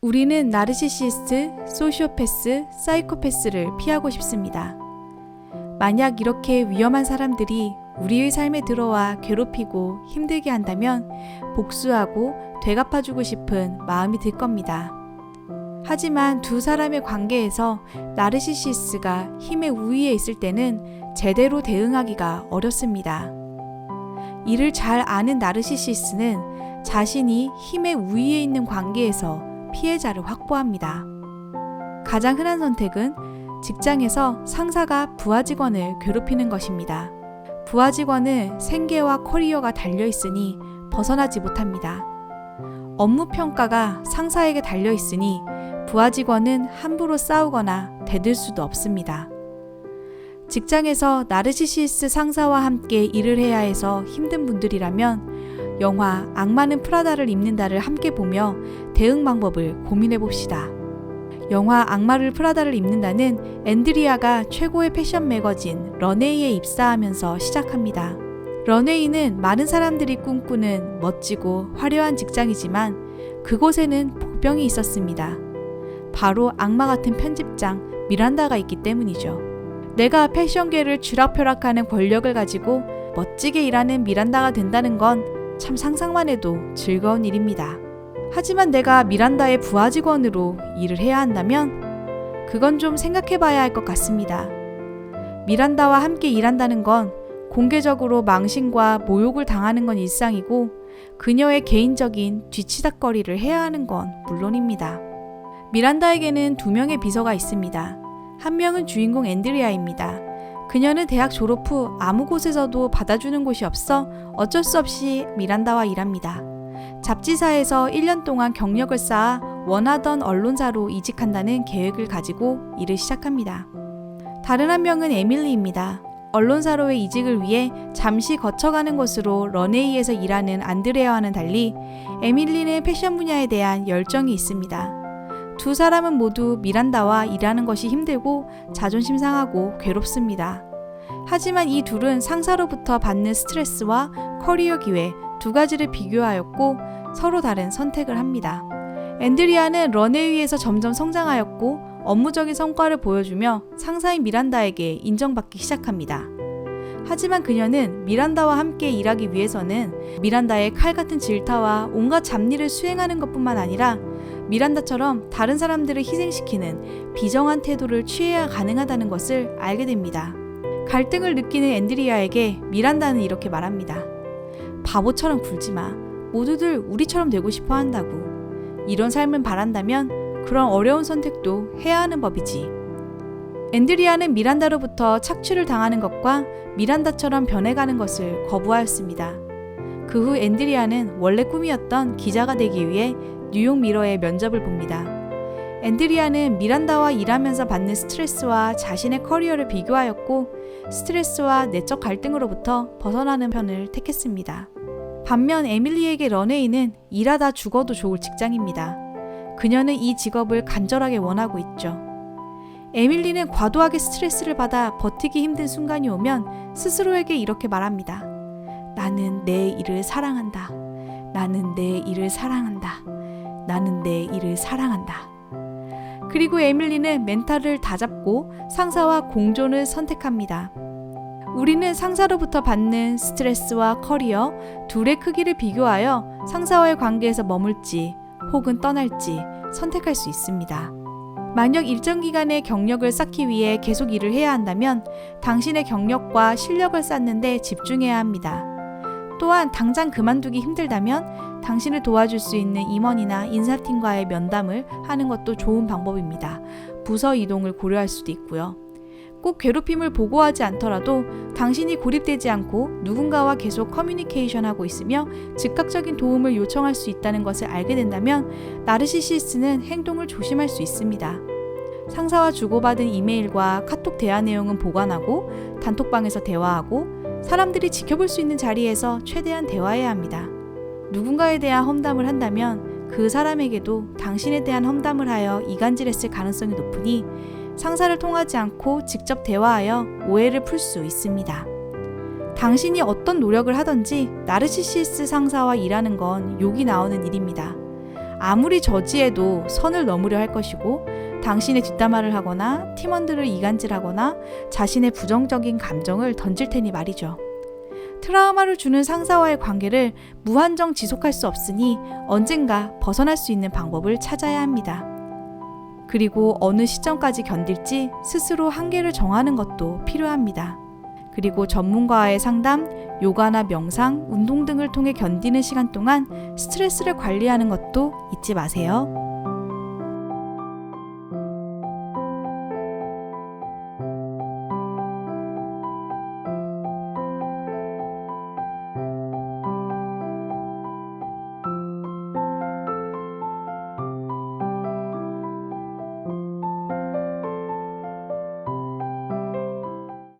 우리는 나르시시스트, 소시오패스, 사이코패스를 피하고 싶습니다. 만약 이렇게 위험한 사람들이 우리의 삶에 들어와 괴롭히고 힘들게 한다면 복수하고 되갚아주고 싶은 마음이 들 겁니다. 하지만 두 사람의 관계에서 나르시시스가 힘의 우위에 있을 때는 제대로 대응하기가 어렵습니다. 이를 잘 아는 나르시시스는 자신이 힘의 우위에 있는 관계에서 피해자를 확보합니다. 가장 흔한 선택은 직장에서 상사가 부하 직원을 괴롭히는 것입니다. 부하 직원은 생계와 커리어가 달려있으니 벗어나지 못합니다. 업무 평가가 상사에게 달려있으니 부하 직원은 함부로 싸우거나 대들 수도 없습니다. 직장에서 나르시시스 상사와 함께 일을 해야 해서 힘든 분들이라면 영화 악마는 프라다를 입는다를 함께 보며 대응 방법을 고민해 봅시다. 영화 악마를 프라다를 입는다는 앤드리아가 최고의 패션 매거진 런웨이에 입사하면서 시작합니다. 런웨이는 많은 사람들이 꿈꾸는 멋지고 화려한 직장이지만 그곳에는 복병이 있었습니다. 바로 악마 같은 편집장 미란다가 있기 때문이죠. 내가 패션계를 쥐락펴락하는 권력을 가지고 멋지게 일하는 미란다가 된다는 건 참 상상만 해도 즐거운 일입니다. 하지만 내가 미란다의 부하 직원으로 일을 해야 한다면 그건 좀 생각해 봐야 할 것 같습니다. 미란다와 함께 일한다는 건 공개적으로 망신과 모욕을 당하는 건 일상이고 그녀의 개인적인 뒤치다꺼리를 해야 하는 건 물론입니다. 미란다에게는 두 명의 비서가 있습니다. 한 명은 주인공 앤드리아입니다. 그녀는 대학 졸업 후 아무 곳에서도 받아주는 곳이 없어 어쩔 수 없이 미란다와 일합니다. 잡지사에서 1년 동안 경력을 쌓아 원하던 언론사로 이직한다는 계획을 가지고 일을 시작합니다. 다른 한 명은 에밀리입니다. 언론사로의 이직을 위해 잠시 거쳐가는 것으로 런웨이에서 일하는 안드레아와는 달리 에밀리는 패션 분야에 대한 열정이 있습니다. 두 사람은 모두 미란다와 일하는 것이 힘들고 자존심 상하고 괴롭습니다. 하지만 이 둘은 상사로부터 받는 스트레스와 커리어 기회 두 가지를 비교하였고 서로 다른 선택을 합니다. 앤드리아는 런웨이에서 점점 성장하였고 업무적인 성과를 보여주며 상사인 미란다에게 인정받기 시작합니다. 하지만 그녀는 미란다와 함께 일하기 위해서는 미란다의 칼 같은 질타와 온갖 잡일을 수행하는 것뿐만 아니라 미란다처럼 다른 사람들을 희생시키는 비정한 태도를 취해야 가능하다는 것을 알게 됩니다. 갈등을 느끼는 앤드리아에게 미란다는 이렇게 말합니다. 바보처럼 굴지 마. 모두들 우리처럼 되고 싶어 한다고. 이런 삶을 바란다면 그런 어려운 선택도 해야 하는 법이지. 앤드리아는 미란다로부터 착취를 당하는 것과 미란다처럼 변해가는 것을 거부하였습니다. 그 후 앤드리아는 원래 꿈이었던 기자가 되기 위해 뉴욕 미러의 면접을 봅니다. 앤드리아는 미란다와 일하면서 받는 스트레스와 자신의 커리어를 비교하였고 스트레스와 내적 갈등으로부터 벗어나는 편을 택했습니다. 반면 에밀리에게 런웨이는 일하다 죽어도 좋을 직장입니다. 그녀는 이 직업을 간절하게 원하고 있죠. 에밀리는 과도하게 스트레스를 받아 버티기 힘든 순간이 오면 스스로에게 이렇게 말합니다. 나는 내 일을 사랑한다. 나는 내 일을 사랑한다. 나는 내 일을 사랑한다. 그리고 에밀리는 멘탈을 다잡고 상사와 공존을 선택합니다. 우리는 상사로부터 받는 스트레스와 커리어 둘의 크기를 비교하여 상사와의 관계에서 머물지 혹은 떠날지 선택할 수 있습니다. 만약 일정 기간의 경력을 쌓기 위해 계속 일을 해야 한다면 당신의 경력과 실력을 쌓는 데 집중해야 합니다. 또한 당장 그만두기 힘들다면 당신을 도와줄 수 있는 임원이나 인사팀과의 면담을 하는 것도 좋은 방법입니다. 부서 이동을 고려할 수도 있고요. 꼭 괴롭힘을 보고하지 않더라도 당신이 고립되지 않고 누군가와 계속 커뮤니케이션하고 있으며 즉각적인 도움을 요청할 수 있다는 것을 알게 된다면 나르시시스트는 행동을 조심할 수 있습니다. 상사와 주고받은 이메일과 카톡 대화 내용은 보관하고 단톡방에서 대화하고 사람들이 지켜볼 수 있는 자리에서 최대한 대화해야 합니다. 누군가에 대한 험담을 한다면 그 사람에게도 당신에 대한 험담을 하여 이간질했을 가능성이 높으니 상사를 통하지 않고 직접 대화하여 오해를 풀 수 있습니다. 당신이 어떤 노력을 하든지 나르시시스 상사와 일하는 건 욕이 나오는 일입니다. 아무리 저지해도 선을 넘으려 할 것이고 당신의 뒷담화를 하거나 팀원들을 이간질하거나 자신의 부정적인 감정을 던질 테니 말이죠. 트라우마를 주는 상사와의 관계를 무한정 지속할 수 없으니 언젠가 벗어날 수 있는 방법을 찾아야 합니다. 그리고 어느 시점까지 견딜지 스스로 한계를 정하는 것도 필요합니다. 그리고 전문가와의 상담, 요가나 명상, 운동 등을 통해 견디는 시간 동안 스트레스를 관리하는 것도 잊지 마세요.